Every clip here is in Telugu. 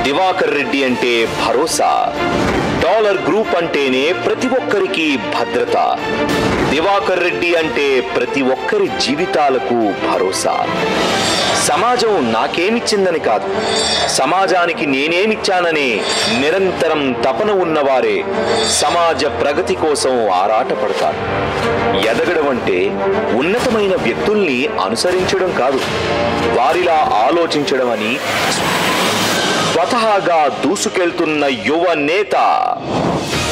దివాకర్ రెడ్డి అంటే భరోసా. డాలర్ గ్రూప్ అంటేనే ప్రతి ఒక్కరికి భద్రత. దివాకర్ రెడ్డి అంటే ప్రతి ఒక్కరి జీవితాలకు భరోసా. సమాజం నాకేమిచ్చిందని కాదు, సమాజానికి నేనేమిచ్చాననే నిరంతరం తపన ఉన్నవారే సమాజ ప్రగతి కోసం ఆరాటపడతారు. ఎదగడం అంటే ఉన్నతమైన వ్యక్తుల్ని అనుసరించడం కాదు, వారిలా ఆలోచించడం అని స్వతహాగా దూసుకెళ్తున్న యువ నేత.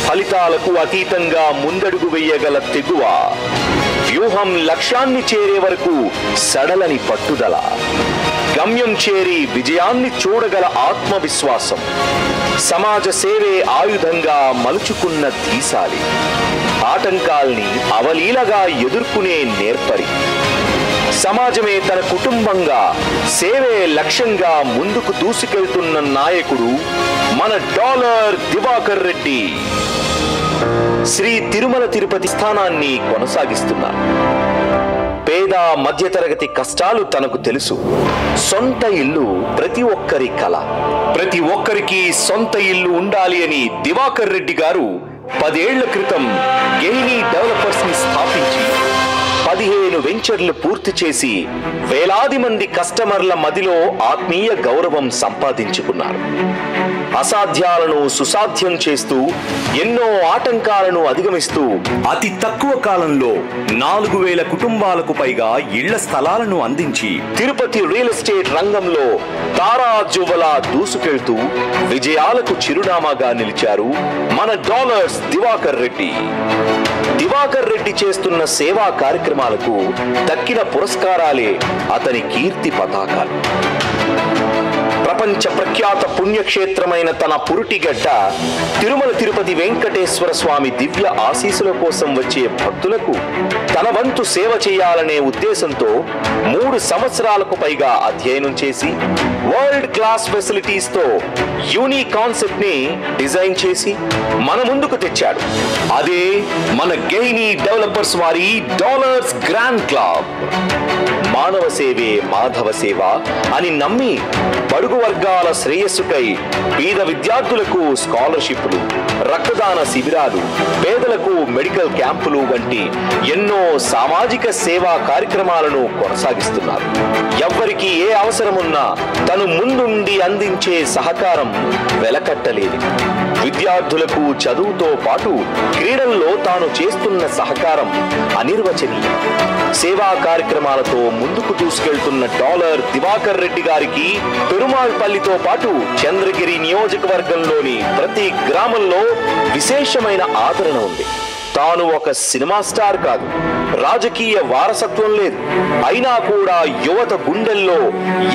ఫలితాలకు అతీతంగా ముందడుగు వేయగల తెగువ, వ్యూహం లక్ష్యాన్ని చేరే వరకు సడలని పట్టుదల, గమ్యం చేరి విజయాన్ని చూడగల ఆత్మవిశ్వాసం, సమాజ సేవే ఆయుధంగా మలుచుకున్న ధీశాలి, ఆటంకాల్ని అవలీలగా ఎదుర్కొనే నేర్పరి, సమాజమే తన కుటుంబంగా, సేవే లక్ష్యంగా ముందుకు దూసుకెళ్తున్న నాయకుడు మన డాలర్ దివాకర్ రెడ్డి. శ్రీ తిరుమల తిరుపతి స్థానాన్ని కొనసాగిస్తున్నారు. పేద మధ్యతరగతి కష్టాలు తనకు తెలుసు. సొంత ఇల్లు ప్రతి ఒక్కరి కల. ప్రతి ఒక్కరికి సొంత ఇల్లు ఉండాలి అని దివాకర్ రెడ్డి గారు 10 ఏళ్ల క్రితం గెయినీ డెవలపర్స్ ని స్థాపించి 15 వెంచర్లు పూర్తి చేసి వేలాది మంది కస్టమర్ల మదిలో ఆత్మీయ గౌరవం సంపాదించుకున్నారు. అసాధ్యాలను సుసాధ్యం చేస్తూ ఎన్నో ఆటంకాలను అధిగమిస్తూ అతి తక్కువ కాలంలో 4000 కుటుంబాలకు పైగా ఇళ్ల స్థలాలను అందించి తిరుపతి రియల్ ఎస్టేట్ రంగంలో తారాజువ్వలా దూసుకెళ్తూ విజయాలకు చిరునామాగా నిలిచారు మన డాలర్స్ దివాకర్ రెడ్డి. దివాకర్ రెడ్డి చేస్తున్న సేవా కార్యక్రమాలకు దక్కిన పురస్కారాలే అతని కీర్తి పతాకాలు. ప్రపంచ ప్రఖ్యాత పుణ్యక్షేత్రమైన తన పురుటిగడ్డ తిరుమల తిరుపతి వెంకటేశ్వర స్వామి దివ్య ఆశీస్సుల కోసం వచ్చే భక్తులకు తన వంతు సేవ చేయాలనే ఉద్దేశంతో 3 సంవత్సరాలకు పైగా అధ్యయనం చేసి వరల్డ్ క్లాస్ ఫెసిలిటీస్ తో యూనిక్ కాన్సెప్ట్ ని డిజైన్ చేసి మన ముందుకు తెచ్చాడు. అదే మన గెయినీ డెవలపర్స్ వారి డాలర్స్ గ్రాండ్ క్లబ్. మానవ సేవే మాధవ సేవ అని నమ్మి బడుగు వర్గాల శ్రేయస్సుకై పేద విద్యార్థులకు స్కాలర్షిప్లు, రక్తదాన శిబిరాలు, పేదలకు మెడికల్ క్యాంపులు వంటి ఎన్నో సామాజిక సేవా కార్యక్రమాలను కొనసాగిస్తున్నారు. ఎవ్వరికి ఏ అవసరమున్నా తను ముందుండి అందించే సహకారం వెలకట్టలేదు. విద్యార్థులకు చదువుతో పాటు క్రీడల్లో తాను చేస్తున్న సహకారం అనిర్వచనీయం. సేవా కార్యక్రమాలతో ముందుకు దూసుకెళ్తున్న డాలర్ దివాకర్ రెడ్డి గారికి పెరుమాళ్పల్లితో పాటు చంద్రగిరి నియోజకవర్గంలోని ప్రతి గ్రామంలో విశేషమైన ఆదరణ ఉంది. తాను ఒక సినిమా స్టార్ కాదు, రాజకీయ వారసత్వం లేదు. అయినా కూడా యువత గుండెల్లో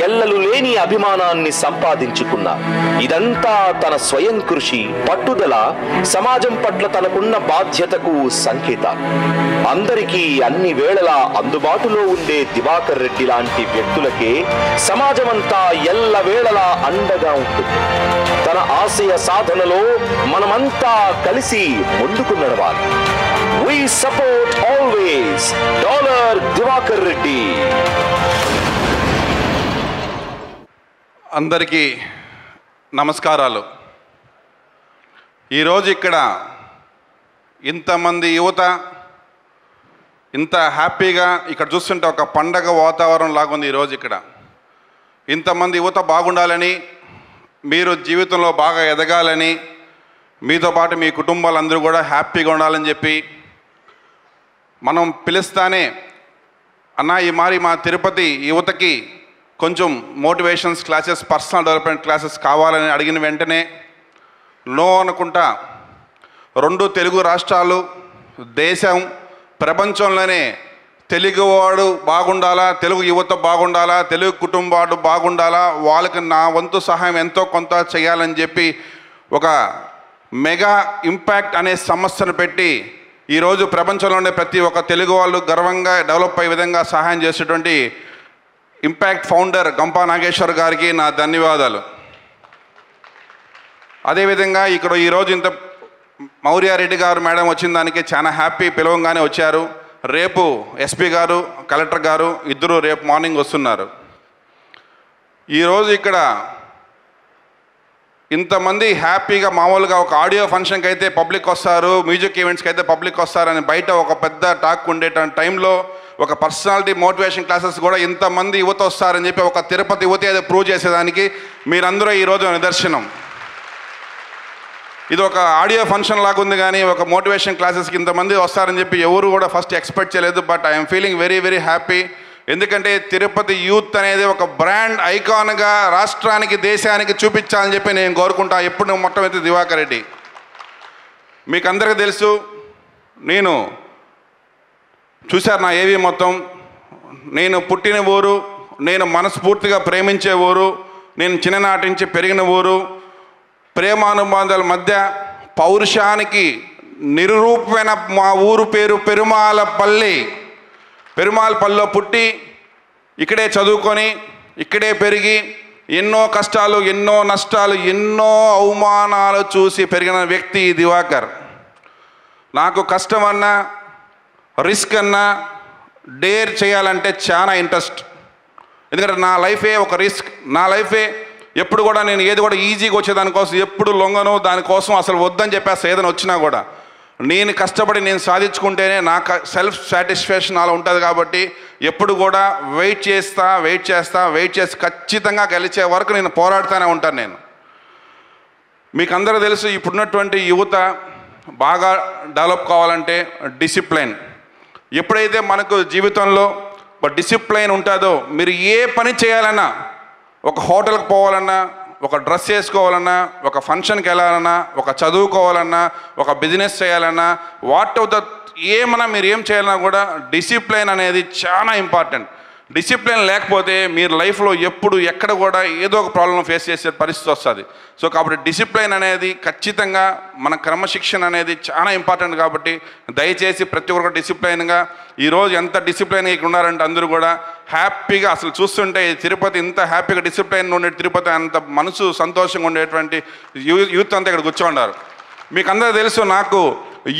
ఎల్లలు లేని అభిమానాన్ని సంపాదించుకున్నారు. ఇదంతా తన స్వయం కృషి, పట్టుదల, సమాజం పట్ల తనకున్న బాధ్యతకు సంకేతాలు. అందరికీ అన్ని వేళలా అందుబాటులో ఉండే దివాకర్ రెడ్డి లాంటి వ్యక్తులకే సమాజమంతా ఎల్లవేళలా అండగా ఉంటుంది. తన ఆశయ సాధనలో మనమంతా కలిసి ముందుకు నడవాలి. We support always dollar Diwakar Reddy. అందరికీ నమస్కారాలు. ఈరోజు ఇక్కడ ఇంతమంది యువత ఇంత హ్యాపీగా ఇక్కడ చూస్తుంటే ఒక పండగ వాతావరణం లాగుంది. ఈరోజు ఇక్కడ ఇంతమంది యువత బాగుండాలని, మీరు జీవితంలో బాగా ఎదగాలని, మీతో పాటు మీ కుటుంబాలందరూ కూడా హ్యాపీగా ఉండాలని చెప్పి మనం పిలుస్తానే అన్న ఈ మారి మా తిరుపతి యువతకి కొంచెం motivations classes, personal development classes కావాలని అడిగిన వెంటనే నో అనుకుంటా 2 తెలుగు రాష్ట్రాలు, దేశం, ప్రపంచంలోనే తెలుగువాడు బాగుండాలా, తెలుగు యువత బాగుండాలా, తెలుగు కుటుంబాలు బాగుండాలా, వాళ్ళకి నా వంతు సహాయం ఎంతో కొంత చేయాలని చెప్పి ఒక మెగా ఇంపాక్ట్ అనే సంస్థను పెట్టి ఈరోజు ప్రపంచంలోనే ప్రతి ఒక్క తెలుగు వాళ్ళు గర్వంగా డెవలప్ అయ్యే విధంగా సహాయం చేసేటువంటి ఇంపాక్ట్ ఫౌండర్ గంపా నాగేశ్వర్ గారికి నా ధన్యవాదాలు. అదేవిధంగా ఇక్కడ ఈరోజు ఇంత మౌర్యారెడ్డి గారు మేడం వచ్చిన దానికి చాలా హ్యాపీ, పిలవంగానే వచ్చారు. రేపు ఎస్పీ గారు, కలెక్టర్ గారు ఇద్దరు రేపు మార్నింగ్ వస్తున్నారు. ఈరోజు ఇక్కడ ఇంతమంది హ్యాపీగా మామూలుగా ఒక ఆడియో ఫంక్షన్కి అయితే పబ్లిక్ వస్తారు, మ్యూజిక్ ఈవెంట్స్కి అయితే పబ్లిక్ వస్తారని బయట ఒక పెద్ద టాక్ ఉండే టైంలో ఒక పర్సనాలిటీ మోటివేషన్ క్లాసెస్ కూడా ఇంతమంది యువత వస్తారని చెప్పి ఒక తిరుపతి యువతి అది ప్రూవ్ చేసేదానికి మీరందరూ ఈరోజు నిదర్శనం. ఇది ఒక ఆడియో ఫంక్షన్ లాగా ఉంది, కానీ ఒక మోటివేషన్ క్లాసెస్కి ఇంతమంది వస్తారని చెప్పి ఎవరు కూడా ఫస్ట్ ఎక్స్పెక్ట్ చేయలేదు. But I'm feeling very very happy. ఎందుకంటే తిరుపతి యూత్ అనేది ఒక బ్రాండ్ ఐకాన్గా రాష్ట్రానికి దేశానికి చూపించాలని చెప్పి నేను కోరుకుంటా. ఎప్పుడు మొట్టమొదటి దివాకర్ రెడ్డి. మీకు అందరికీ తెలుసు, నేను చూశారు నా ఏవి మొత్తం. నేను పుట్టిన ఊరు, నేను మనస్ఫూర్తిగా ప్రేమించే ఊరు, నేను చిన్ననాటి నుంచి పెరిగిన ఊరు, ప్రేమానుబంధాల మధ్య పౌరుషానికి నిరూపమైన మా ఊరు పేరు పెరుమాళపల్లి. పెరుమాళపల్లిలో పుట్టి ఇక్కడే చదువుకొని ఇక్కడే పెరిగి ఎన్నో కష్టాలు, ఎన్నో నష్టాలు, ఎన్నో అవమానాలు చూసి పెరిగిన వ్యక్తి దివాకర్. నాకు కష్టం అన్నా, రిస్క్ అన్నా, డేర్ చేయాలంటే చాలా ఇంట్రెస్ట్. ఎందుకంటే నా లైఫే ఒక రిస్క్. నా లైఫే ఎప్పుడు కూడా నేను ఏది కూడా ఈజీగా వచ్చేదానికోసం ఎప్పుడు లొంగను, దానికోసం అసలు వద్దని చెప్పేసి ఏదైనా వచ్చినా కూడా నేను కష్టపడి నేను సాధించుకుంటేనే నాకు సెల్ఫ్ సాటిస్ఫాక్షన్ అలా ఉంటుంది. కాబట్టి ఎప్పుడు కూడా వెయిట్ చేసి ఖచ్చితంగా గెలిచే వరకు నేను పోరాడుతూనే ఉంటాను. నేను మీకు అందరూ తెలుసు, ఇప్పుడున్నటువంటి యువత బాగా డెవలప్ కావాలంటే డిసిప్లైన్. ఎప్పుడైతే మనకు జీవితంలో ఒక డిసిప్లైన్ ఉంటుందో, మీరు ఏ పని చేయాలన్నా, ఒక హోటల్కి పోవాలన్నా, ఒక డ్రెస్ వేసుకోవాలన్నా, ఒక ఫంక్షన్కి వెళ్ళాలన్నా, ఒక చదువుకోవాలన్నా, ఒక బిజినెస్ చేయాలన్నా, వాట్ ఆఫ్ ద ఏమన్నా మీరు ఏం చేయాలన్నా కూడా డిసిప్లైన్ అనేది చాలా ఇంపార్టెంట్. డిసిప్లిన్ లేకపోతే మీరు లైఫ్లో ఎప్పుడు ఎక్కడ కూడా ఏదో ఒక ప్రాబ్లం ఫేస్ చేసే పరిస్థితి వస్తుంది. సో కాబట్టి డిసిప్లిన్ అనేది ఖచ్చితంగా, మన క్రమశిక్షణ అనేది చాలా ఇంపార్టెంట్. కాబట్టి దయచేసి ప్రతి ఒక్కరు డిసిప్లైన్గా, ఈరోజు ఎంత డిసిప్లైన్గా ఇక్కడ ఉన్నారంటే అందరూ కూడా హ్యాపీగా, అసలు చూస్తుంటే తిరుపతి ఇంత హ్యాపీగా డిసిప్లైన్ ఉండే తిరుపతి, అంత మనసు సంతోషంగా ఉండేటువంటి యూత్ అంతా ఇక్కడ కూర్చోండారు. మీకు అందరూ తెలుసు, నాకు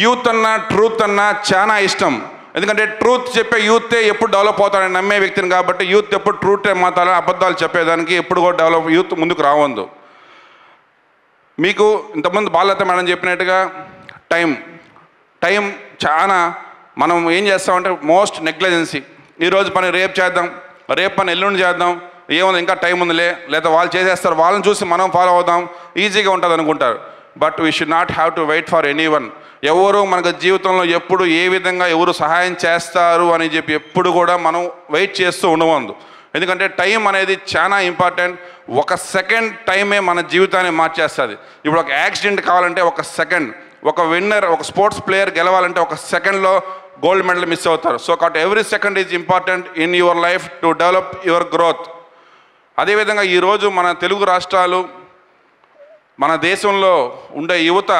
యూత్ అన్నా ట్రూత్ అన్నా చాలా ఇష్టం. ఎందుకంటే ట్రూత్ చెప్పే యూతే ఎప్పుడు డెవలప్ అవుతారని నమ్మే వ్యక్తిని. కాబట్టి యూత్ ఎప్పుడు ట్రూత్ మాట్లాడాలి, అబద్ధాలు చెప్పేదానికి ఎప్పుడు కూడా డెవలప్ యూత్ ముందుకు రావద్దు. మీకు ఇంతకుముందు బాలలత మేడం చెప్పినట్టుగా టైం చాలా మనం ఏం చేస్తామంటే మోస్ట్ నెగ్లిజెన్సీ. ఈరోజు పని రేపు చేద్దాం, రేపు పని ఎల్లుండి చేద్దాం, ఏముంది ఇంకా టైం ఉందిలే, లేదా వాళ్ళు చేసేస్తారు, వాళ్ళని చూసి మనం ఫాలో అవుదాం, ఈజీగా ఉంటుంది అనుకుంటారు. But we should not have to wait for anyone. ఎవరు మనకు జీవితంలో ఎప్పుడు ఏ విధంగా ఎవరు సహాయం చేస్తారు అని చెప్పి ఎప్పుడు కూడా మనం వెయిట్ చేస్తూ ఉండవద్దు. ఎందుకంటే టైం అనేది చాలా ఇంపార్టెంట్. ఒక సెకండ్ టైమే మన జీవితాన్ని మార్చేస్తుంది. ఇప్పుడు ఒక యాక్సిడెంట్ కావాలంటే ఒక సెకండ్, ఒక విన్నర్, ఒక స్పోర్ట్స్ ప్లేయర్ గెలవాలంటే ఒక సెకండ్లో గోల్డ్ మెడల్ మిస్ అవుతారు. సో కాబట్టి every second is important in your life to develop your growth. అదేవిధంగా ఈరోజు మన తెలుగు రాష్ట్రాలు, మన దేశంలో ఉండే యువత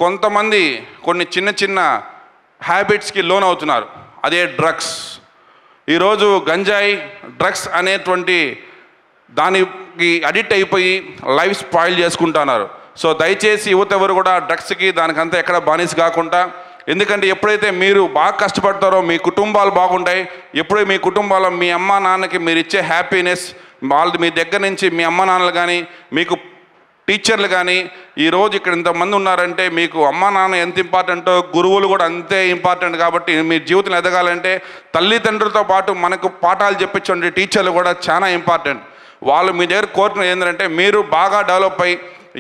కొంతమంది కొన్ని చిన్న చిన్న హ్యాబిట్స్కి లోన్ అవుతున్నారు. అదే డ్రగ్స్. ఈరోజు గంజాయి, డ్రగ్స్ అనేటువంటి దానికి అడిక్ట్ అయిపోయి లైఫ్ స్పాయిల్ చేసుకుంటున్నారు. సో దయచేసి యువత ఎవరు కూడా డ్రగ్స్కి దానికంతా ఎక్కడ బానిస కాకుండా, ఎందుకంటే ఎప్పుడైతే మీరు బాగా కష్టపడతారో మీ కుటుంబాలు బాగుంటాయి. ఎప్పుడూ మీ కుటుంబాల్లో మీ అమ్మ నాన్నకి మీరు ఇచ్చే హ్యాపీనెస్, వాళ్ళది మీ దగ్గర నుంచి మీ అమ్మ నాన్నలు కానీ, మీకు టీచర్లు కానీ, ఈరోజు ఇక్కడ ఇంతమంది ఉన్నారంటే మీకు అమ్మ నాన్న ఎంత ఇంపార్టెంటో గురువులు కూడా అంతే ఇంపార్టెంట్. కాబట్టి మీ జీవితం ఎదగాలంటే తల్లిదండ్రులతో పాటు మనకు పాఠాలు చెప్పించే టీచర్లు కూడా చాలా ఇంపార్టెంట్. వాళ్ళు మీ దగ్గర కోరుకునేది ఏంటంటే మీరు బాగా డెవలప్ అయ్యి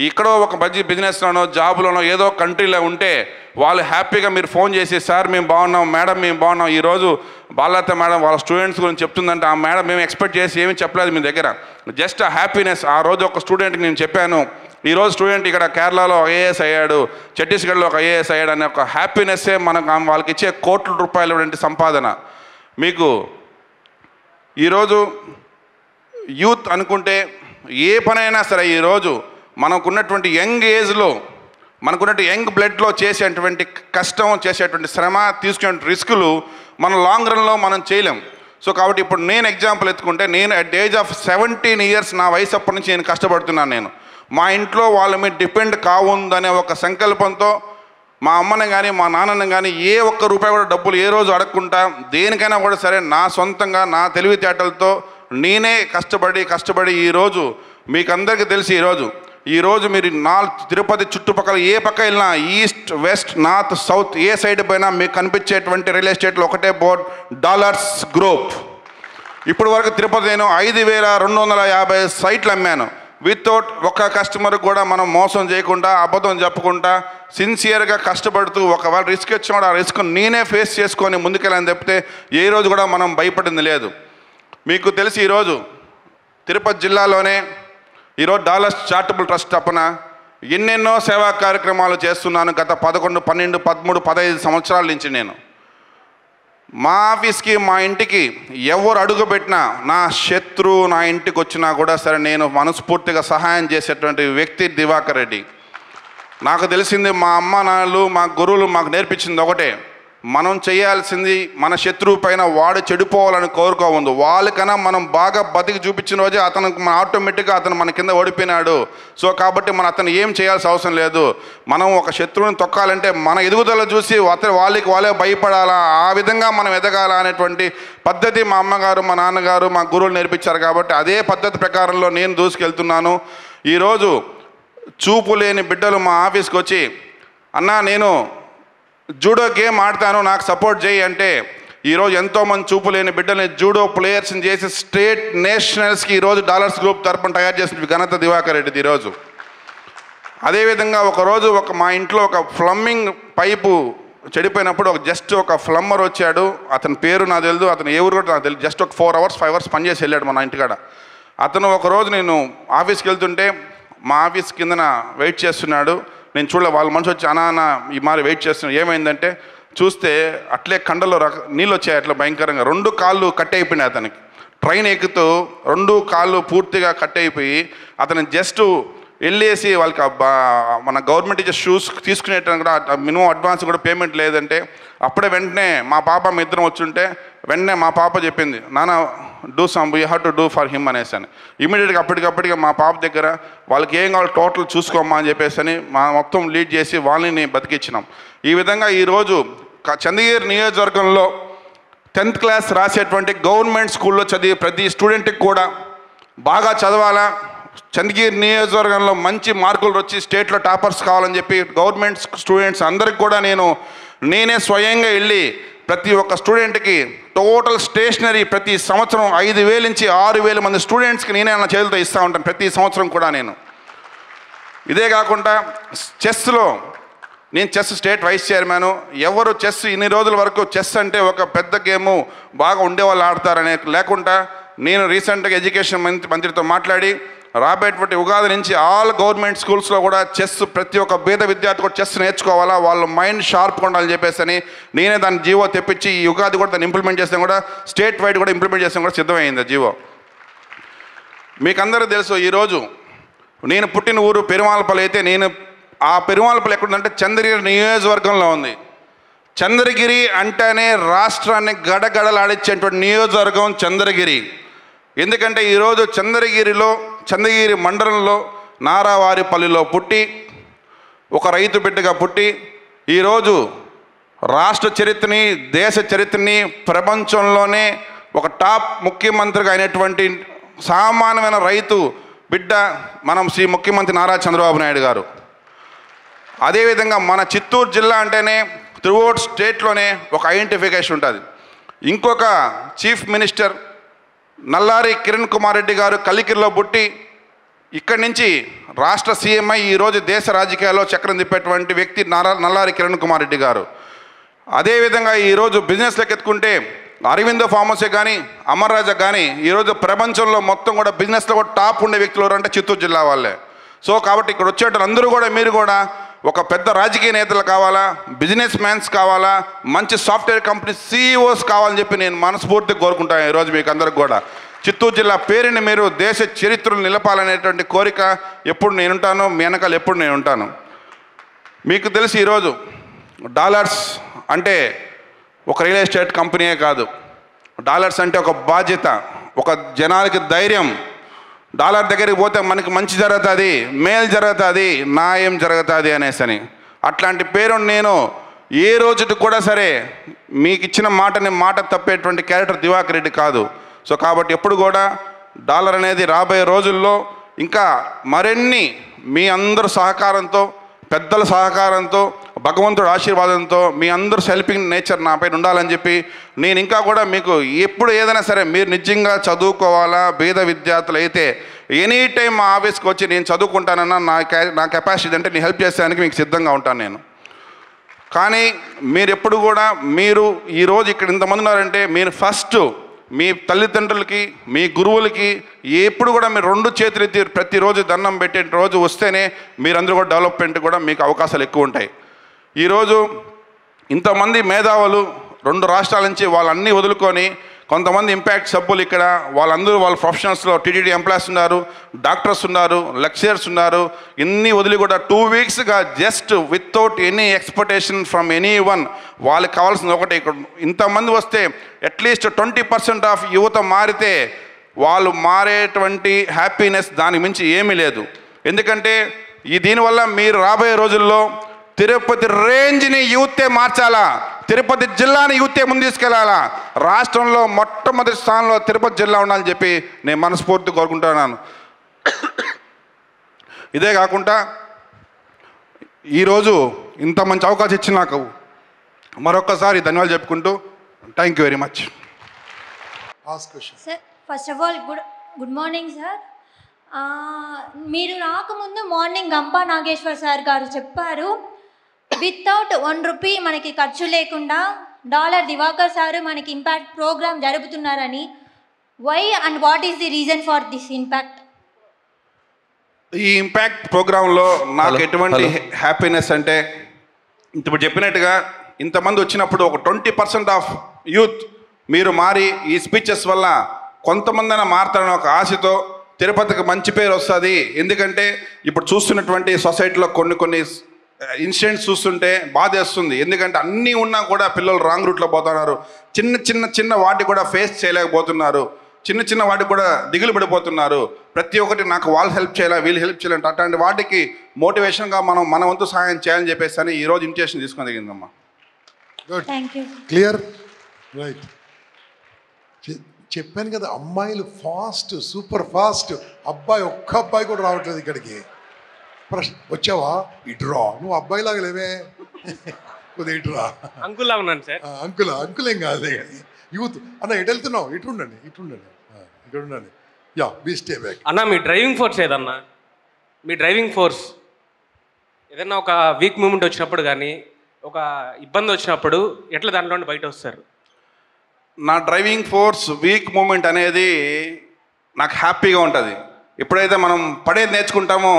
ఇక్కడో ఒక బిజినెస్లోనో జాబ్లోనో ఏదో కంట్రీలో ఉంటే వాళ్ళు హ్యాపీగా మీరు ఫోన్ చేసి, సార్ మేము బాగున్నాం, మేడం మేము బాగున్నాం, ఈరోజు బాలలత మేడం వాళ్ళ స్టూడెంట్స్ గురించి చెప్తుందంటే ఆ మేడం మేము ఎక్స్పెక్ట్ చేసి ఏమీ చెప్పలేదు మీ దగ్గర, జస్ట్ ఆ హ్యాపీనెస్. ఆ రోజు ఒక స్టూడెంట్కి నేను చెప్పాను, ఈరోజు స్టూడెంట్ ఇక్కడ కేరళలో ఐఏఎస్ అయ్యాడు, ఛత్తీస్గఢ్లో ఒక ఐఏఎస్ అయ్యాడు అనే ఒక హ్యాపీనెస్సే మనకు వాళ్ళకి ఇచ్చే కోట్ల రూపాయల సంపాదన. మీకు ఈరోజు యూత్ అనుకుంటే ఏ పనైనా సరే, ఈరోజు మనకున్నటువంటి యంగ్ ఏజ్లో, మనకున్నటువంటి యంగ్ బ్లడ్లో చేసేటువంటి కష్టం, చేసేటువంటి శ్రమ, తీసుకునే రిస్కులు మన లాంగ్ రన్లో మనం చేయలేం. సో కాబట్టి ఇప్పుడు నేను ఎగ్జాంపుల్ ఎత్తుకుంటే, నేను అట్ ఏజ్ ఆఫ్ 17 years నా వయసు అప్పటి నుంచి నేను కష్టపడుతున్నాను. నేను మా ఇంట్లో వాళ్ళ మీద డిపెండ్ కావుందనే ఒక సంకల్పంతో మా అమ్మని కానీ మా నాన్నని కానీ ఏ ఒక్క రూపాయి కూడా డబ్బులు ఏ రోజు అడగకుండా, దేనికైనా కూడా సరే నా సొంతంగా నా తెలివితేటలతో నేనే కష్టపడి ఈరోజు మీకు అందరికీ తెలిసి ఈరోజు ఈరోజు మీరు తిరుపతి చుట్టుపక్కల ఏ పక్క వెళ్ళినా ఈస్ట్ వెస్ట్ నార్త్ సౌత్ ఏ సైడ్ పోయినా మీకు కనిపించేటువంటి రియల్ ఎస్టేట్లో ఒకటే బోర్డ్ డాలర్స్ గ్రూప్. ఇప్పుడు వరకు తిరుపతి నేను 5250 సైట్లు అమ్మాను. వితౌట్ ఒక్క కస్టమర్ కూడా మనం మోసం చేయకుండా అబద్ధం చెప్పకుండా సిన్సియర్గా కష్టపడుతూ ఒకవేళ రిస్క్ వచ్చినా ఆ రిస్క్ నేనే ఫేస్ చేసుకొని ముందుకెళ్ళని తప్పితే ఏ రోజు కూడా మనం భయపడింది లేదు. మీకు తెలిసి ఈరోజు తిరుపతి జిల్లాలోనే ఈరోజు డాలర్స్ చారిటబుల్ ట్రస్ట్ తప్పన ఎన్నెన్నో సేవా కార్యక్రమాలు చేస్తున్నాను. గత 11, 12, 13, 15 సంవత్సరాల నుంచి నేను మా ఆఫీస్కి మా ఇంటికి ఎవరు అడుగు పెట్టినా నా శత్రువు నా ఇంటికి వచ్చినా కూడా సరే నేను మనస్ఫూర్తిగా సహాయం చేసేటువంటి వ్యక్తి దివాకర్ రెడ్డి. నాకు తెలిసింది మా అమ్మ నాన్నలు మా గురువులు మాకు నేర్పించింది ఒకటే, మనం చేయాల్సింది మన శత్రువు పైన వాడు చెడిపోవాలని కోరుకోవద్దు. వాళ్ళకన్నా మనం బాగా బతికి చూపించిన రోజే అతనికి ఆటోమేటిక్గా అతను మన కింద ఓడిపోయినాడు. సో కాబట్టి మనం అతను ఏం చేయాల్సిన అవసరం లేదు. మనం ఒక శత్రువుని తొక్కాలంటే మన ఎదుగుదల చూసి వాళ్ళకి వాళ్ళే భయపడాలా, ఆ విధంగా మనం ఎదగాల అనేటువంటి పద్ధతి మా అమ్మగారు మా నాన్నగారు మా గురువులు నేర్పించారు. కాబట్టి అదే పద్ధతి ప్రకారంలో నేను దూసుకెళ్తున్నాను. ఈరోజు చూపు లేని బిడ్డలు మా ఆఫీస్కి వచ్చి అన్నా నేను జూడో గేమ్ ఆడతాను నాకు సపోర్ట్ చేయి అంటే ఈరోజు ఎంతోమంది చూపు లేని బిడ్డల్ని జూడో ప్లేయర్స్ని చేసి స్టేట్ నేషనల్స్కి ఈరోజు డాలర్స్ గ్రూప్ తరపున తయారు చేసిన ఘనత దివాకర్ రెడ్డిది ఈరోజు. అదేవిధంగా ఒకరోజు మా ఇంట్లో ఒక ప్లంబింగ్ పైపు చెడిపోయినప్పుడు జస్ట్ ఒక ప్లంబర్ వచ్చాడు. అతని పేరు నాకు తెలియదు, అతను ఏ ఊరు కూడా నాకు తెలియదు. జస్ట్ ఒక 4 hours 5 hours పనిచేసి వెళ్ళాడు మన ఇంటికాడ. అతను ఒకరోజు నేను ఆఫీస్కి వెళ్తుంటే మా ఆఫీస్ కిందన వెయిట్ చేస్తున్నాడు. నేను చూడలే, వాళ్ళ మనిషి వచ్చి అనా ఈ మారి వెయిట్ చేస్తున్నాడు. ఏమైందంటే చూస్తే అట్లే కండలో నీళ్ళు వచ్చాయి అట్లా భయంకరంగా. 2 కాళ్ళు కట్ అయిపోయినాయి అతనికి. ట్రైన్ ఎక్కుతూ 2 కాళ్ళు పూర్తిగా కట్ అయిపోయి అతను జస్ట్ వెళ్ళేసి వాళ్ళకి మన గవర్నమెంట్ ఇచ్చే షూస్ తీసుకునేటప్పుడు కూడా మినిమం అడ్వాన్స్ కూడా పేమెంట్ లేదంటే అప్పుడే వెంటనే మా పాప మీ ఇద్దరం వచ్చుంటే వెంటనే మా పాప చెప్పింది, నాన్న do some you have to do for him అనేసి అని. ఇమీడియట్గా అప్పటికప్పటిగా మా పాప దగ్గర వాళ్ళకి ఏం కావాలి టోటల్ చూసుకోమ్మా అని చెప్పేసి అని మా మొత్తం లీడ్ చేసి వాళ్ళని బతికిచ్చినాం. ఈ విధంగా ఈరోజు చంద్రగిరి నియోజకవర్గంలో 10th క్లాస్ రాసేటువంటి గవర్నమెంట్ స్కూల్లో చదివే ప్రతి స్టూడెంట్కి కూడా బాగా చదవాలా, చంద్రగిరి నియోజకవర్గంలో మంచి మార్కులు వచ్చి స్టేట్లో టాపర్స్ కావాలని చెప్పి గవర్నమెంట్ స్టూడెంట్స్ అందరికి కూడా నేనే స్వయంగా వెళ్ళి ప్రతి ఒక్క స్టూడెంట్కి టోటల్ స్టేషనరీ ప్రతి సంవత్సరం 5,000 నుంచి 6,000 మంది స్టూడెంట్స్కి నేనే నా చేతులతో ఇస్తూ ఉంటాను ప్రతి సంవత్సరం కూడా నేను. ఇదే కాకుండా చెస్లో నేను చెస్ స్టేట్ వైస్ చైర్మన్. ఎవరు చెస్ ఇన్ని రోజుల వరకు చెస్ అంటే ఒక పెద్ద గేము బాగా ఉండేవాళ్ళు ఆడతారనే లేకుండా నేను రీసెంట్గా ఎడ్యుకేషన్ మంత్రితో మాట్లాడి రాబోయేటువంటి ఉగాది నుంచి ఆల్ గవర్నమెంట్ స్కూల్స్లో కూడా చెస్ ప్రతి ఒక్క పేద విద్యార్థి కూడా చెస్ నేర్చుకోవాలా, వాళ్ళ మైండ్ షార్ప్గా ఉండాలని చెప్పేసి నేనే దాన్ని జీవో తెప్పించి ఈ ఉగాది కూడా దాన్ని ఇంప్లిమెంట్ చేస్తాం కూడా స్టేట్ వైడ్ కూడా ఇంప్లిమెంట్ చేస్తాం కూడా సిద్ధమైంది జీవో. మీకు అందరూ తెలుసు ఈరోజు నేను పుట్టిన ఊరు పెరుమాళపల్లి అయితే నేను ఆ పెరుమాళపల్లి ఎక్కడుందంటే చంద్రగిరి నియోజకవర్గంలో ఉంది. చంద్రగిరి అంటేనే రాష్ట్రాన్ని గడగడలాడించేటువంటి నియోజకవర్గం చంద్రగిరి. ఎందుకంటే ఈరోజు చంద్రగిరి మండలంలో నారావారిపల్లిలో పుట్టి ఒక రైతు బిడ్డగా పుట్టి ఈరోజు రాష్ట్ర చరిత్రని దేశ చరిత్రని ప్రపంచంలోనే ఒక టాప్ ముఖ్యమంత్రిగా అయినటువంటి సామాన్యమైన రైతు బిడ్డ మనం శ్రీ ముఖ్యమంత్రి నారా చంద్రబాబు నాయుడు గారు. అదేవిధంగా మన చిత్తూరు జిల్లా అంటేనే త్రూఅవుట్ స్టేట్లోనే ఒక ఐడెంటిఫికేషన్ ఉంటుంది. ఇంకొక చీఫ్ మినిస్టర్ నల్లారి కిరణ్ కుమార్ రెడ్డి గారు కలికిరిలో పుట్టి ఇక్కడి నుంచి రాష్ట్ర సీఎంఐ ఈరోజు దేశ రాజకీయాల్లో చక్రం తిప్పేటువంటి వ్యక్తి నల్లారి కిరణ్ కుమార్ రెడ్డి గారు. అదేవిధంగా ఈరోజు బిజినెస్లోకి ఎత్తుకుంటే అరవిందో ఫార్మసీ కానీ అమర్ రాజా కానీ ఈరోజు ప్రపంచంలో మొత్తం కూడా బిజినెస్లో కూడా టాప్ ఉండే వ్యక్తులు ఎవరు అంటే చిత్తూరు జిల్లా వాళ్ళే. సో కాబట్టి ఇక్కడ వచ్చేటప్పుడు అందరూ కూడా మీరు కూడా ఒక పెద్ద రాజకీయ నేతలు కావాలా, బిజినెస్ మ్యాన్స్ కావాలా, మంచి సాఫ్ట్వేర్ కంపెనీ సీఈఓస్ కావాలని చెప్పి నేను మనస్ఫూర్తిగా కోరుకుంటాను. ఈరోజు మీకు అందరికి కూడా చిత్తూరు జిల్లా పేరుని మీరు దేశ చరిత్రను నిలపాలనేటువంటి కోరిక ఎప్పుడు నేనుంటాను, మీ వెనకాల ఎప్పుడు నేను ఉంటాను. మీకు తెలిసి ఈరోజు డాలర్స్ అంటే ఒక రియల్ ఎస్టేట్ కంపెనీయే కాదు, డాలర్స్ అంటే ఒక బాధ్యత, ఒక జనాలకి ధైర్యం. డాలర్ దగ్గరికి పోతే మనకి మంచి జరుగుతుంది, మేలు జరుగుతుంది, న్యాయం జరుగుతుంది అనేసి అట్లాంటి పేరు నేను ఏ రోజుకి కూడా సరే మీకు ఇచ్చిన మాట తప్పేటువంటి క్యారెక్టర్ దివాకర్ రెడ్డి కాదు. సో కాబట్టి ఎప్పుడు కూడా డాలర్ అనేది రాబోయే రోజుల్లో ఇంకా మరిన్ని మీ అందరి సహకారంతో, పెద్దల సహకారంతో, భగవంతుడి ఆశీర్వాదంతో మీ అందరూ హెల్పింగ్ నేచర్ నా పైన ఉండాలని చెప్పి నేను ఇంకా కూడా మీకు ఎప్పుడు ఏదైనా సరే మీరు నిజంగా చదువుకోవాలా, పేద విద్యార్థులు అయితే ఎనీ టైం మా ఆఫీస్కి వచ్చి నేను చదువుకుంటానన్నా నా కెపాసిటీ అంటే నేను హెల్ప్ చేసేదానికి మీకు సిద్ధంగా ఉంటాను నేను. కానీ మీరు ఎప్పుడు కూడా మీరు ఈరోజు ఇక్కడ ఇంతమంది ఉన్నారంటే మీరు ఫస్ట్ మీ తల్లిదండ్రులకి, మీ గురువులకి ఎప్పుడు కూడా మీరు 2 చేతులు ఎత్తి ప్రతిరోజు దండం పెట్టే రోజు వస్తేనే మీరందరూ కూడా డెవలప్మెంట్ కూడా మీకు అవకాశాలు ఎక్కువ ఉంటాయి. ఈరోజు ఇంతమంది మేధావులు 2 రాష్ట్రాల నుంచి వాళ్ళన్నీ వదులుకొని కొంతమంది ఇంపాక్ట్ సభ్యులు ఇక్కడ వాళ్ళందరూ వాళ్ళ ప్రొఫెషనల్స్లో టీటీడీ ఎంప్లాయీస్ ఉన్నారు, డాక్టర్స్ ఉన్నారు, లెక్చరర్స్ ఉన్నారు. ఇన్ని వదిలి కూడా 2 వీక్స్గా just without any expectation from anyone వాళ్ళకి కావాల్సింది ఒకటే, ఇక్కడ ఇంతమంది వస్తే అట్లీస్ట్ 20% ఆఫ్ యువత మారితే వాళ్ళు మారేటువంటి హ్యాపీనెస్ దానికి మించి ఏమీ లేదు. ఎందుకంటే దీనివల్ల మీరు రాబోయే రోజుల్లో తిరుపతి రేంజ్ని యూతే మార్చాలా, తిరుపతి జిల్లాని యూతే ముందు తీసుకెళ్లాలా, రాష్ట్రంలో మొట్టమొదటి స్థానంలో తిరుపతి జిల్లా ఉండాలని చెప్పి నేను మనస్ఫూర్తి కోరుకుంటున్నాను. ఇదే కాకుండా ఈరోజు ఇంత మంచి అవకాశం ఇచ్చిన నాకు మరొకసారి ధన్యవాదాలు చెప్పుకుంటూ thank you very much. Sir, first of all good morning sir. మీరు రాకముందు మార్నింగ్ గంపా నాగేశ్వర్ సార్ గారు చెప్పారు, వితౌట్ 1 రూపీ మనకి ఖర్చు లేకుండా డాలర్ దివాకర్ సారు మనకి ఇంపాక్ట్ ప్రోగ్రామ్ జరుపుతున్నారని. Why and what is the reason for this impact? ఈ ఇంపాక్ట్ ప్రోగ్రాంలో నాకు ఎటువంటి హ్యాపీనెస్ అంటే ఇప్పుడు చెప్పినట్టుగా ఇంతమంది వచ్చినప్పుడు ఒక 20% ఆఫ్ యూత్ మీరు మారి ఈ స్పీచెస్ వల్ల కొంతమందైనా మారుతారని ఒక ఆశతో తిరుపతికి మంచి పేరు వస్తుంది. ఎందుకంటే ఇప్పుడు చూస్తున్నటువంటి సొసైటీలో కొన్ని ఇన్సిడెంట్స్ చూస్తుంటే బాధేస్తుంది. ఎందుకంటే అన్నీ ఉన్నా కూడా పిల్లలు రాంగ్ రూట్లో పోతున్నారు, చిన్న వాటికి కూడా ఫేస్ చేయలేకపోతున్నారు, చిన్న వాటికి కూడా దిగులు పడిపోతున్నారు. ప్రతి ఒక్కటి నాకు వాళ్ళు హెల్ప్ చేయాలా, వీళ్ళు హెల్ప్ చేయాలంటే అట్లాంటి వాటికి మోటివేషన్గా మన వంతు సహాయం చేయాలని చెప్పేసి అని ఈరోజు ఇన్విటేషన్ తీసుకుని దిగిందమ్మా. Clear, right. చెప్పాను కదా, అమ్మాయిలు ఫాస్ట్, సూపర్ ఫాస్ట్. ఒక్క అబ్బాయి కూడా రావట్లేదు ఇక్కడికి. వచ్చావా? ఇటురా, నువ్వు అబ్బాయిలాగా లేవే, కొద్దిగా ఇటురా. అంకుల్లా ఉన్నాను సార్. అంకులేం కాదులే కానీ యూత్ అన్న. ఎటు వెళ్తున్నావు? ఇటు ఉండండి ఇక్కడ ఉండండి. Yeah, be stay back. అన్న, మీ డ్రైవింగ్ ఫోర్స్ ఏదన్నా? మీ డ్రైవింగ్ ఫోర్స్ ఏదన్నా ఒక వీక్ మూమెంట్ వచ్చినప్పుడు కానీ ఒక ఇబ్బంది వచ్చినప్పుడు ఎట్లా దాంట్లో నుండి బయట వస్తారు? నా డ్రైవింగ్ ఫోర్స్ వీక్ మూమెంట్ అనేది నాకు హ్యాపీగా ఉంటుంది. ఎప్పుడైతే మనం పడేది నేర్చుకుంటామో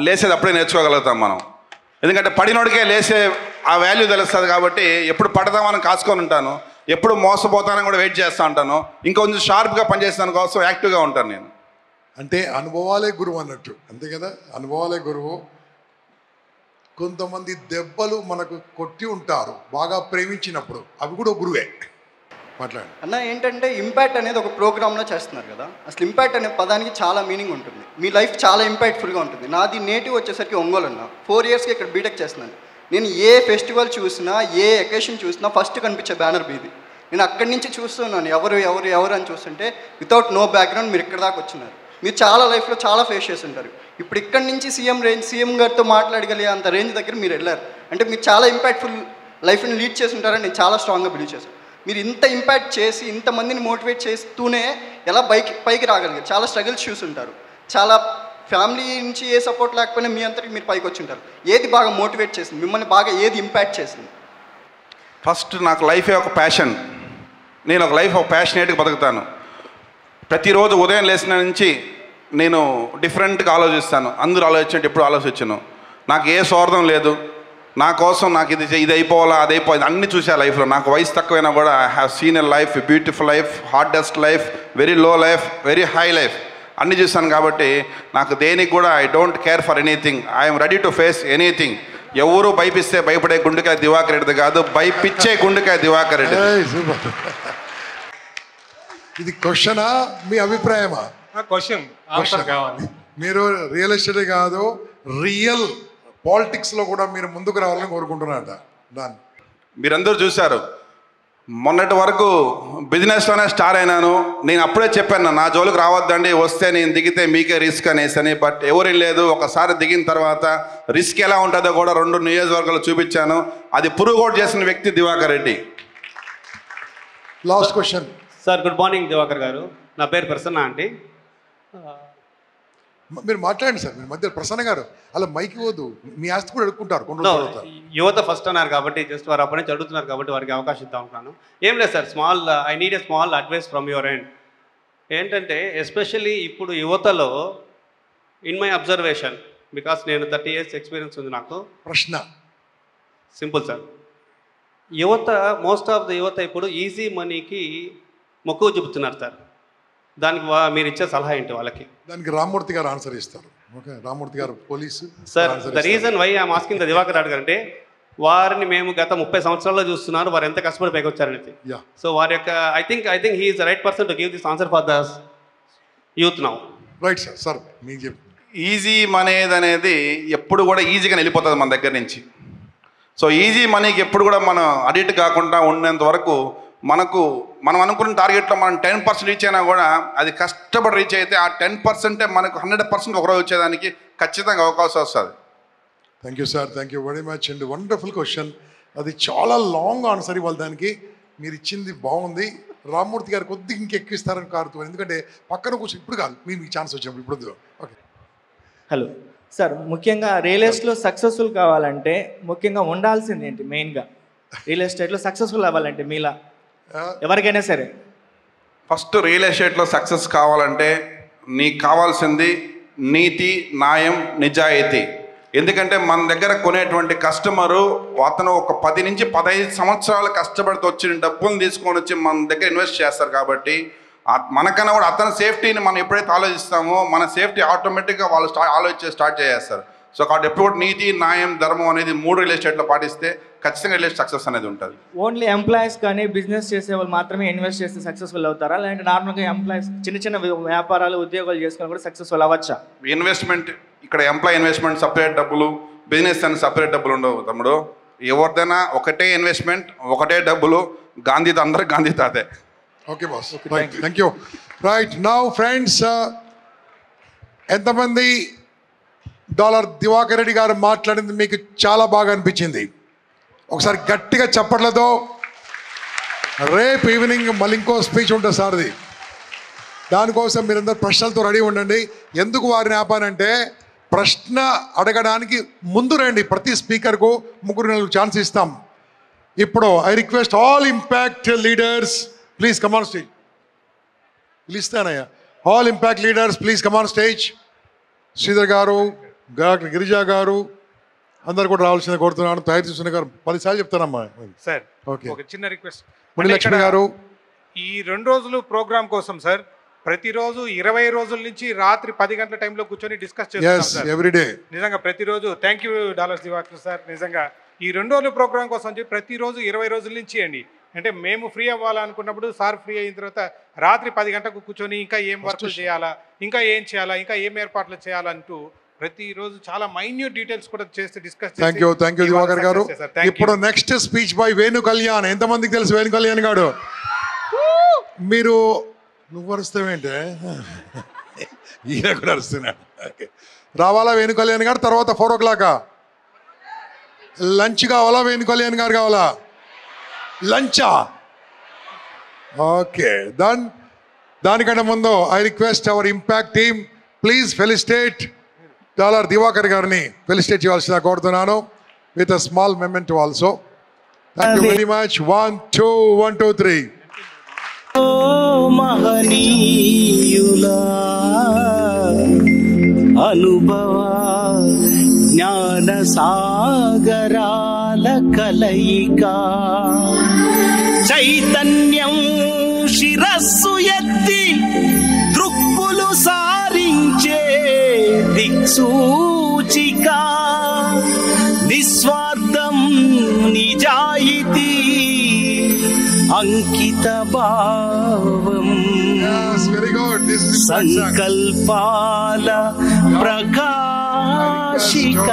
లేసేది అప్పుడే నేర్చుకోగలుగుతాం మనం. ఎందుకంటే పడినోడికే లేసే ఆ వాల్యూ తెలుస్తుంది. కాబట్టి ఎప్పుడు పడదామని కాసుకొని ఉంటాను, ఎప్పుడు మోసపోతానని కూడా వెయిట్ చేస్తూ ఉంటాను. ఇంకొంచెం షార్ప్గా పనిచేస్తాను కోసం యాక్టివ్గా ఉంటాను నేను. అంటే అనుభవాలే గురువు అన్నట్టు, అంతే కదా? అనుభవాలే గురువు. కొంతమంది దెబ్బలు మనకు కొట్టి ఉంటారు బాగా ప్రేమించినప్పుడు, అవి కూడా గురువే. మాట్లాడు అన్న. ఏంటంటే ఇంపాక్ట్ అనేది ఒక ప్రోగ్రాంలో చేస్తున్నారు కదా, అసలు ఇంపాక్ట్ అనే పదానికి చాలా మీనింగ్ ఉంటుంది. మీ లైఫ్ చాలా ఇంపాక్ట్ఫుల్గా ఉంటుంది. నాది నేటివ్ వచ్చేసరికి ఒంగోలు అన్న. 4 ఇయర్స్కి ఇక్కడ బీటెక్ చేస్తున్నాను. నేను ఏ ఫెస్టివల్ చూసినా, ఏ అకేషన్ చూసినా ఫస్ట్ కనిపించే బ్యానర్ మీది. నేను అక్కడి నుంచి చూస్తున్నాను ఎవరు అని చూస్తుంటే వితౌట్ నో బ్యాక్గ్రౌండ్ మీరు ఇక్కడ దాకా వచ్చినారు. మీరు చాలా లైఫ్లో చాలా ఫేస్ చేసి ఉంటారు. ఇప్పుడు ఇక్కడి నుంచి సీఎం గారితో మాట్లాడగలిగే అంత రేంజ్ దగ్గర మీరు వెళ్ళారు అంటే మీరు చాలా ఇంపాక్ట్ఫుల్ లైఫ్ని లీడ్ చేసి ఉంటారని నేను చాలా స్ట్రాంగ్గా బిలీవ్ చేశాను. మీరు ఇంత ఇంపాక్ట్ చేసి ఇంతమందిని మోటివేట్ చేస్తూనే ఎలా పైకి రాగలిగారు? చాలా స్ట్రగుల్స్ చూసుంటారు, చాలా ఫ్యామిలీ నుంచి ఏ సపోర్ట్ లేకపోయినా మీ అంతటికి మీరు పైకి వచ్చి ఉంటారు. ఏది బాగా మోటివేట్ చేసింది మిమ్మల్ని? బాగా ఏది ఇంపాక్ట్ చేసింది? ఫస్ట్ నాకు లైఫే ఒక ప్యాషన్. నేను ఒక లైఫ్ ఒక ప్యాషనేట్గా బతుకుతాను. ప్రతిరోజు ఉదయం లేచిన నుంచి నేను డిఫరెంట్గా ఆలోచిస్తాను. అందరూ ఆలోచించండి, ఎప్పుడు ఆలోచించను. నాకు ఏ స్వార్థం లేదు. నా కోసం నాకు ఇది అయిపోవాలా, అది అయిపోయింది అన్నీ చూసా లైఫ్లో. నాకు వయసు తక్కువైనా కూడా I have seen a life, beautiful life, hardest life, very low life, very high life అన్నీ చూస్తాను. కాబట్టి నాకు దేనికి కూడా I don't care for anything. I'm ready to face anything. ఎవరు భయపిస్తే భయపడే గుండెకాయ దివాకర్ రెడ్డి కాదు, భయపిచ్చే గుండెకాయ దివాకర్ రెడ్డి. ఇది క్వశ్చనా మీ అభిప్రాయమా? క్వశ్చన్ ఆన్సర్ కావాలి. మీరు రియల్ ఎస్టేట్ కాదు, రియల్ పాలిటిక్స్లో కూడా మీరు ముందుకు రావాలని కోరుకుంటున్నారట. దాన్ని మీరందరూ చూశారు. మొన్నటి వరకు బిజినెస్లోనే స్టార్ అయినాను. నేను అప్పుడే చెప్పాను నా జోలికి రావద్దండి, వస్తే నేను దిగితే మీకే రిస్క్ అనేసని. బట్ ఎవరేం లేదు, ఒకసారి దిగిన తర్వాత రిస్క్ ఎలా ఉంటుందో కూడా 2 నియోజకవర్గాలు చూపించాను. అది పురుగోటు చేసిన వ్యక్తి Divakar Reddy. Last question sir. Good morning Divakar గారు, నా పేరు ప్రసన్న అండి. మీరు మాట్లాడండి సార్, మీరు మధ్య ప్రసన్న గారు అలా మైక్ ఇవ్వద్దు, మీ ఆస్తి కూడా అడుక్కుంటారు కొన్ని No, రోజుల తర్వాత. యువత ఫస్ట్ అన్నారు కాబట్టి జస్ట్ వారు అప్పటి నుంచి అడుగుతున్నారు కాబట్టి వారికి అవకాశం ఇద్దాం అనుకున్నాను. ఏం లేదు sir, I need a small advice from your end. ఏంటంటే ఎస్పెషల్లీ ఇప్పుడు యువతలో ఇన్ మై అబ్జర్వేషన్, బికాస్ నేను 30 years ఎక్స్పీరియన్స్ ఉంది నాకు. ప్రశ్న సింపుల్ సార్. యువత, మోస్ట్ ఆఫ్ ద యువత ఇప్పుడు ఈజీ మనీకి మొక్కువ చూపుతున్నారు సార్. దానికి మీరు ఇచ్చే సలహా ఏంటి వాళ్ళకి? దానికి రామ్మూర్తి గారు ఆన్సర్ ఇస్తారు. ఓకే, రామ్మూర్తి గారు police sir. The reason why I'm asking the Divakar Reddy గారు అంటే, వారిని మేము గత 30 సంవత్సరాల్లో చూస్తున్నారు, వారు ఎంత కష్టపడి పైకి వచ్చారనేది. సో వారి యొక్క I think he is the right person to give this answer for the youth now. Right sir. Sir మీకు చెప్పు. ఈజీ మనీ అనేది ఎప్పుడు కూడా ఈజీగా వెళ్ళిపోతుంది మన దగ్గర నుంచి. సో ఈజీ మనీకి ఎప్పుడు కూడా మనం అడిక్ట్ కాకుండా ఉండేంత వరకు మనం అనుకున్న టార్గెట్లో మనం 10% రీచ్ అయినా కూడా అది కష్టపడి రీచ్ అయితే ఆ 10% మనకు 100% ఒకరోజు వచ్చేదానికి ఖచ్చితంగా అవకాశం వస్తుంది. Thank you sir, thank you very much and wonderful question. అది చాలా లాంగ్ ఆన్సర్ ఇవ్వాలి దానికి. మీరు ఇచ్చింది బాగుంది. రామ్మూర్తి గారు కొద్దిగా ఇంకెక్కిస్తారని కారుతూ, ఎందుకంటే పక్కన కూర్చొని ఇప్పుడు కాదు, మీకు ఛాన్స్ వచ్చినప్పుడు ఇప్పుడు. ఓకే. హలో సార్, ముఖ్యంగా రియల్ ఎస్టేట్లో సక్సెస్ఫుల్ కావాలంటే ముఖ్యంగా ఉండాల్సింది ఏంటి? మెయిన్గా రియల్ ఎస్టేట్లో సక్సెస్ఫుల్ అవ్వాలంటే మీలా ఎవరికైనా సరే ఫస్ట్ రియల్ ఎస్టేట్లో సక్సెస్ కావాలంటే నీకు కావాల్సింది నీతి, న్యాయం, నిజాయితీ. ఎందుకంటే మన దగ్గర కొనేటువంటి కస్టమరు అతను ఒక 10 నుంచి 15 సంవత్సరాలు కష్టపడితే వచ్చిన డబ్బులు తీసుకొని వచ్చి మన దగ్గర ఇన్వెస్ట్ చేస్తారు. కాబట్టి మనకన్నా కూడా అతని సేఫ్టీని మనం ఎప్పుడైతే ఆలోచిస్తామో మన సేఫ్టీ ఆటోమేటిక్గా వాళ్ళు స్టార్ట్ చేస్తారు. సో కాబట్టి ఎప్పుడు కూడా నీతి, న్యాయం, ధర్మం అనేది 3 రియల్ ఎస్టేట్లో పాటిస్తే ఖచ్చితంగా రియల్ ఎస్టేట్ సక్సెస్ అనేది ఉంటుంది. ఓన్లీ ఎంప్లాయీస్ కానీ బిజినెస్ చేసే వాళ్ళు మాత్రమే ఇన్వెస్ట్ చేస్తే సక్సెస్ఫుల్ అవుతారా? లేదంటే నార్మల్గా ఎంప్లాయీస్ చిన్న వ్యాపారాలు, ఉద్యోగాలు చేసుకొని కూడా సక్సెస్ఫుల్ అవ్వచ్చా? ఇన్వెస్ట్మెంట్ ఇక్కడ ఎంప్లాయీ ఇన్వెస్ట్మెంట్ సపరేట్ డబ్బులు, బిజినెస్ అని సపరేట్ డబ్బులు ఉండవు తమ్ముడు. ఎవరిదైనా ఒకటే ఇన్వెస్ట్మెంట్, ఒకటే డబ్బులు. గాంధీ అందరూ గాంధీ తాతే. Okay boss, right, thank you. Right now friends, ఎంతమంది డాలర్ దివాకర్ రెడ్డి గారు మాట్లాడింది మీకు చాలా బాగా అనిపించింది? ఒకసారి గట్టిగా చప్పట్లతో. రేపు ఈవినింగ్ మళ్ళీ ఇంకో స్పీచ్ ఉంటుంది సార్ది. దానికోసం మీరందరూ ప్రశ్నలతో రెడీ ఉండండి. ఎందుకు వారిని ఆపానంటే, ప్రశ్న అడగడానికి ముందు రండి. ప్రతి స్పీకర్కు 3-4 ఛాన్స్ ఇస్తాం. ఇప్పుడు I request all impact leaders please come on stage. పిలుస్తానయ్యా. All impact leaders please come on stage. Sridhar గారు, డాక్టర్ గిరిజా గారు అందరు కూడా రావాల్సింది కోరుతున్నాను. తయారు చేసిన గారు 10 సార్లు చెప్తానమ్మా సార్. ఓకే. ఒక చిన్న రిక్వెస్ట్. మునిలక్ష్మి గారు, ఈ 2 రోజులు ప్రోగ్రామ్ కోసం సార్ ప్రతిరోజు 20 రోజుల నుంచి రాత్రి 10 గంటల టైంలో కూర్చొని డిస్కస్ చేస్తాం సార్. ఎవ్రీడే. నిజంగా ప్రతిరోజు thank you dollars Divakar sir. నిజంగా ఈ 2 రోజుల ప్రోగ్రామ్ కోసం చెప్పి ప్రతిరోజు 20 రోజుల నుంచి అండి. అంటే మేము ఫ్రీ అవ్వాలనుకున్నప్పుడు సార్ ఫ్రీ అయిన తర్వాత రాత్రి 10 గంటలకు కూర్చొని ఇంకా ఏం వర్క్ చేయాలా, ఇంకా ఏం చేయాలా, ఇంకా ఏం ఏర్పాట్లు చేయాలంటూ ప్రతిరోజు చాలా మైన్యూట్ డీటెయిల్స్ కూడా చేస్తే డిస్కస్. థ్యాంక్ యూ దివాకర్ గారు. ఇప్పుడు next speech by Venu Kalyan. ఎంతమందికి తెలుసు వేణు కళ్యాణ్ గారు? మీరు నువ్వు అరుస్తావేంటే, ఈయన కూడా అరుస్తున్నాడు. రావాలా వేణు కళ్యాణ్ గారు? తర్వాత 4 o'clock లంచ్ కావాలా? వేణు కళ్యాణ్ గారు కావాలా? లంచా? Okay done. దానికంటే ముందు I request our impact team please felicitate dollar Diwakar గారిని ఫెలిసిటేట్ చేయాల్సిందిగా కోరుతున్నాను with a small memento also. Thank you very much. 1 2 1 2 3. మహనీయులా అనుభవ జ్ఞాన సాగరాల కలయిక, చైతన్యం శిరస్సు ఎత్తి దృక్కులు సారించే దిక్సూచిక, నిస్వార్థం నిజాయితీ అంకిత భావం, సంకల్పాల ప్రకాశిక.